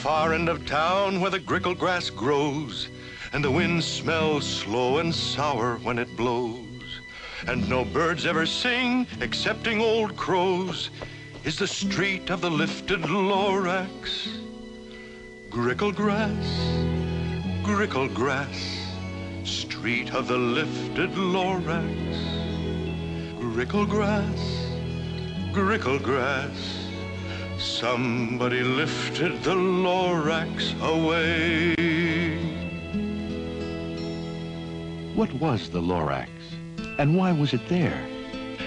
far end of town where the grickle grass grows, and the wind smells slow and sour when it blows, and no birds ever sing excepting old crows, is the street of the lifted Lorax. Grickle grass, street of the lifted Lorax. Grickle grass, somebody lifted the Lorax away. What was the Lorax? And why was it there?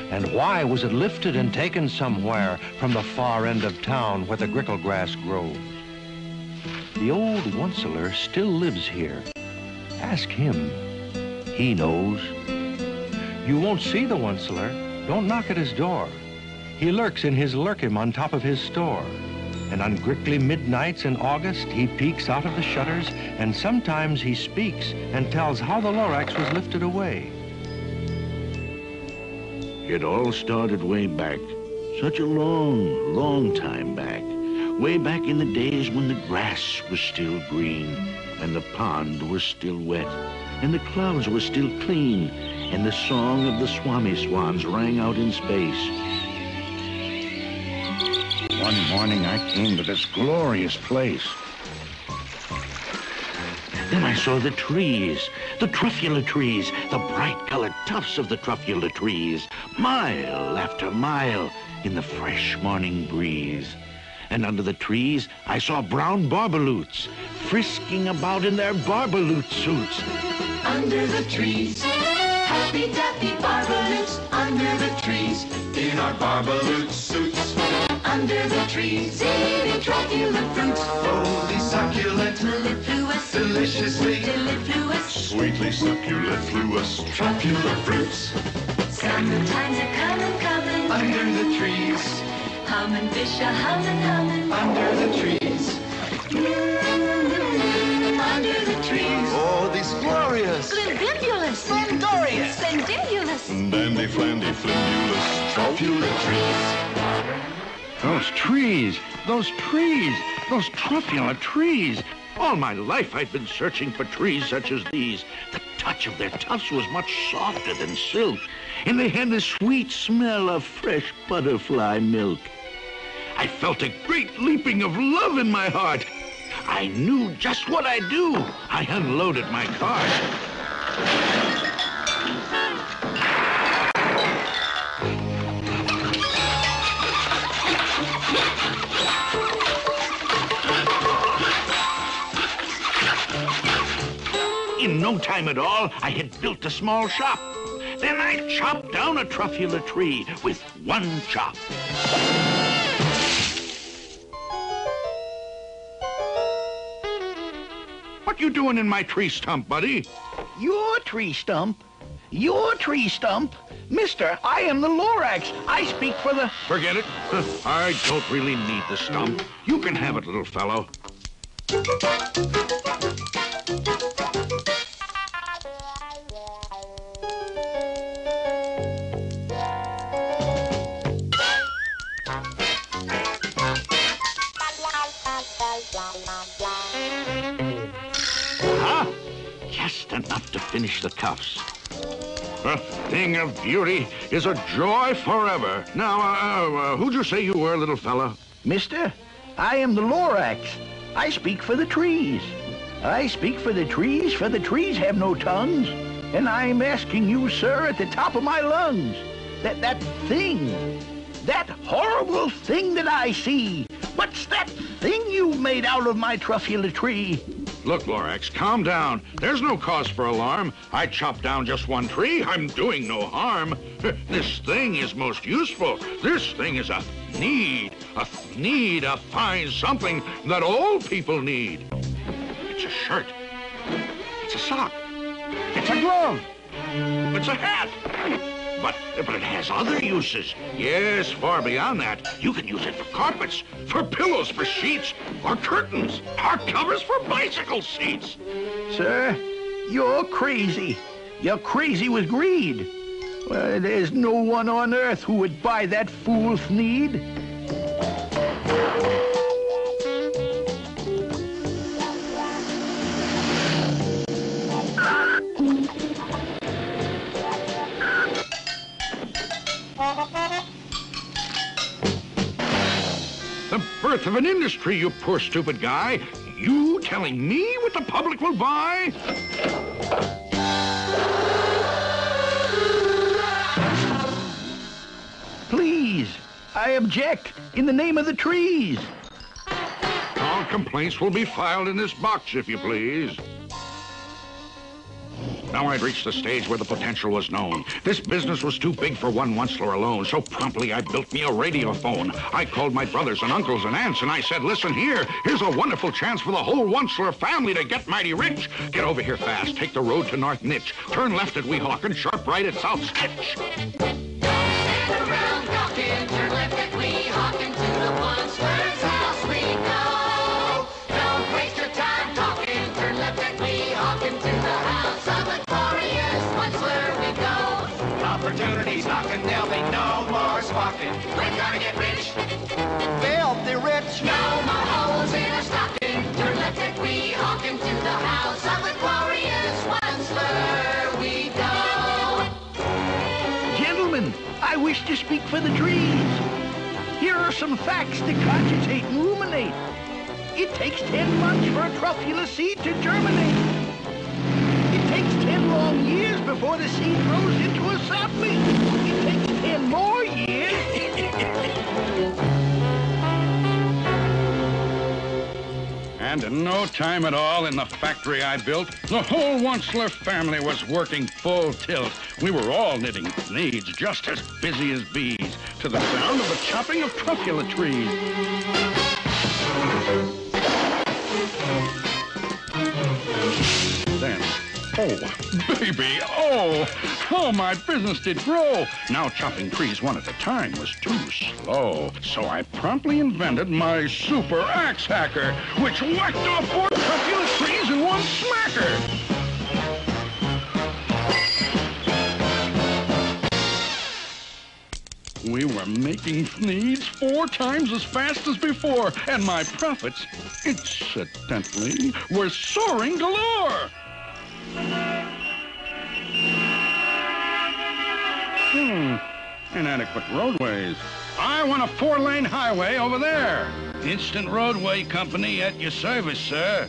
And why was it lifted and taken somewhere from the far end of town where the grickle grass grows? The old Onceler still lives here. Ask him. He knows. You won't see the Onceler. Don't knock at his door. He lurks in his lurkim on top of his store. And on grickly midnights in August, he peeks out of the shutters, and sometimes he speaks and tells how the Lorax was lifted away. It all started way back, such a long, long time back. Way back in the days when the grass was still green, and the pond was still wet, and the clouds were still clean, and the song of the Swami swans rang out in space. One morning I came to this glorious place. Then I saw the trees, the truffula trees, the bright-colored tufts of the truffula trees, mile after mile in the fresh morning breeze. And under the trees, I saw brown barbaloots frisking about in their barbaloot suits. Under the trees, happy-dappy barbaloots. Under the trees, in our barbaloot suits. Under the trees, eating truffula fruits. Holy succulent, mellifluous, deliciously, mellifluous, sweetly succulent-fluous, truffula fruits. Summertime's a-comin', under the trees. Hummin' fish a-hummin', under the trees. Under the trees. Oh, these glorious, Splendibulous, glorious, spendibulous, dandy, flandy, flimbulous, truffula trees. Those trees, those truffula trees. All my life I've been searching for trees such as these. The touch of their tufts was much softer than silk, and they had the sweet smell of fresh butterfly milk. I felt a great leaping of love in my heart. I knew just what I'd do. I unloaded my cart. In no time at all, I had built a small shop. Then I chopped down a truffula tree with one chop. What you doing in my tree stump, buddy? Your tree stump? Your tree stump? Mister, I am the Lorax. I speak for the... Forget it. I don't really need the stump. You can have it, little fellow. Just enough to finish the cuffs. A thing of beauty is a joy forever. Now, who'd you say you were, little fella? Mister, I am the Lorax. I speak for the trees. I speak for the trees have no tongues. And I'm asking you, sir, at the top of my lungs, that thing, that horrible thing that I see. What's that thing you made out of my truffula tree? Look, Lorax, calm down. There's no cause for alarm. I chopped down just one tree. I'm doing no harm. This thing is most useful. This thing is a need, a fine something that all people need. It's a shirt. It's a sock. It's a glove. It's a hat. But it has other uses. Yes, far beyond that. You can use it for carpets, for pillows, for sheets, or curtains, or covers for bicycle seats. Sir, you're crazy. You're crazy with greed. Well, there's no one on earth who would buy that fool's need. The birth of an industry, you poor stupid guy. You telling me what the public will buy? Please, I object in the name of the trees. All complaints will be filed in this box, if you please. Now I'd reached the stage where the potential was known. This business was too big for one Onceler alone, so promptly I built me a radiophone. I called my brothers and uncles and aunts, and I said, listen here, here's a wonderful chance for the whole Onceler family to get mighty rich. Get over here fast, take the road to North Nitch, turn left at Weehawken, and sharp right at South Stitch. Don't stand around talking, turn left at Weehawken, to the Onceler's house we go. Don't waste your time talking, turn left at Weehawken, to the house of the glorious Onceler we go. Opportunities knocking, there'll be no more squawking. We're gonna get rich, filthy rich. No more holes in our stocking, turn left at Weehawken, to the house of the glorious Onceler we go. Gentlemen, I wish to speak for the trees. Here are some facts to cogitate and ruminate. It takes 10 months for a truffula seed to germinate. It takes 10 long years before the seed grows into a sapling. It takes 10 more years. And in no time at all in the factory I built, the whole Onceler family was working full tilt. We were all knitting needs, just as busy as bees, to the sound of the chopping of truffula trees. Then, oh, baby, oh, how my business did grow. Now chopping trees one at a time was too slow. So I promptly invented my super axe hacker, which whacked off 4 truffula trees in one smacker. We were making needs 4 times as fast as before, and my profits, incidentally, were soaring galore. Inadequate roadways. I want a 4-lane highway over there. Instant Roadway Company at your service, sir.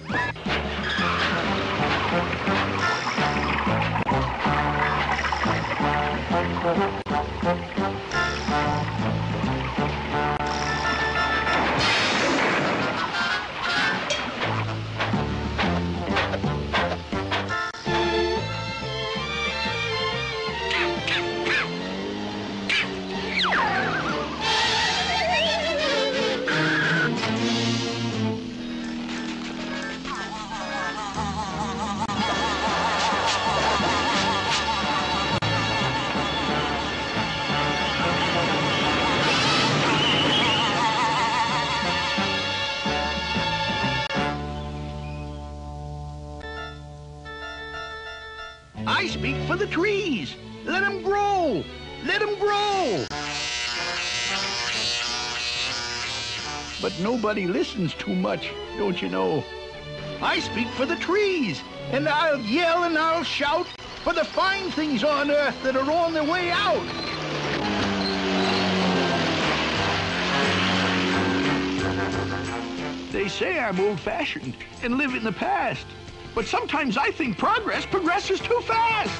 I speak for the trees. Let them grow. Let them grow. But nobody listens too much, don't you know? I speak for the trees, and I'll yell and I'll shout for the fine things on earth that are on their way out. They say I'm old-fashioned and live in the past, but sometimes I think progress progresses too fast.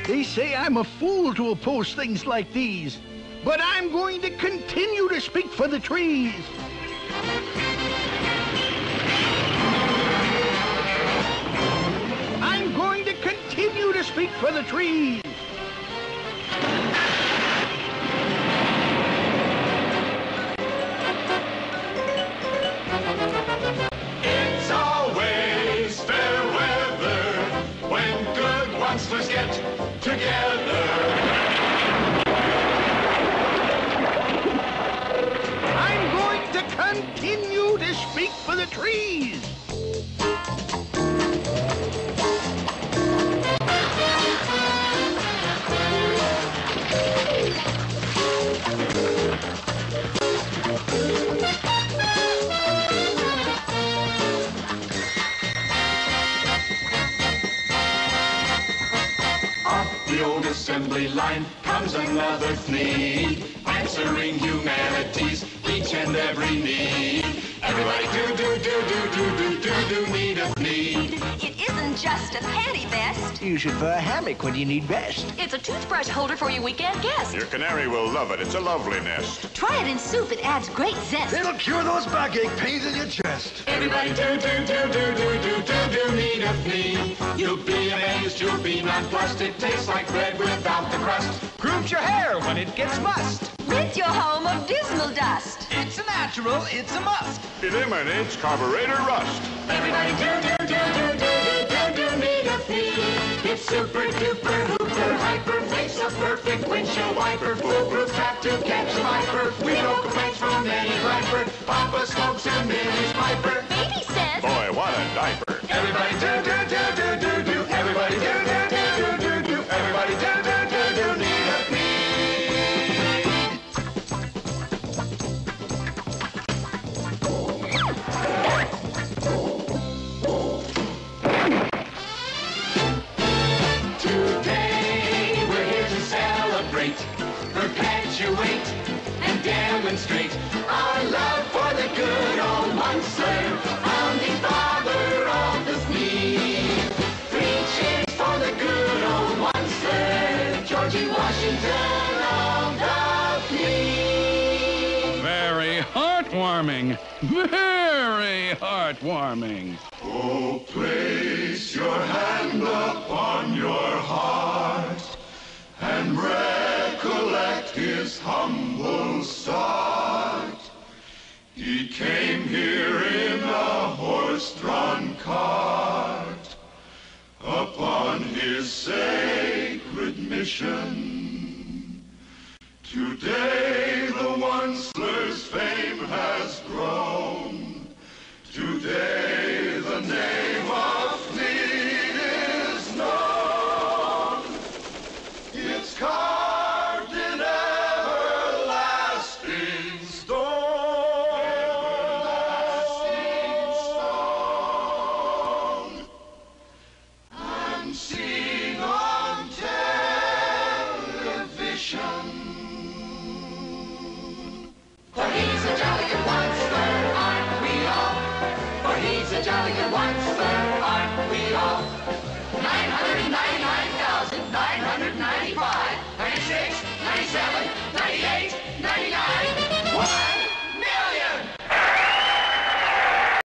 They say I'm a fool to oppose things like these, but I'm going to continue to speak for the trees. I'm going to continue to speak for the trees. It's always fair weather when good Oncelers get together. I'm going to continue to speak for the trees. mind comes another need, answering humanity's each and every need. Everybody do need a need. It isn't just a panty vest. Use it for a hammock when you need rest. It's a toothbrush holder for your weekend guest. Your canary will love it. It's a lovely nest. Try it in soup. It adds great zest. It'll cure those backache pains in your chest. Everybody do need a need. You'll be amazed, you'll be nonplussed. It tastes like bread without the crust. Grooms your hair when it gets mussed. Rid your home of dismal dust. It's a natural, it's a must. Eliminates carburetor rust. Everybody do need a need. It's super duper hooper hyper, makes a perfect windshield wiper, foolproof trap to catch a viper. We know complaints from any griper. Papa smokes and Minnie's piper. Baby says, Boy, what a diaper. Everybody do. Everybody do. Everybody do need a need. Today we're here to celebrate, perpetuate, and demonstrate our love for the good old monster, founding father of the Sneak. 3 cheers for the good old monster, Georgie Washington of the Fleet. Very heartwarming. Very heartwarming. Oh, place your hand upon your heart and recollect his humble start. He came here in a horse-drawn cart upon his sacred mission. Today the Onceler's fame has grown. Today the name of Fleet is known. It's carved in everlasting stone. Everlasting stone. I'm seeing all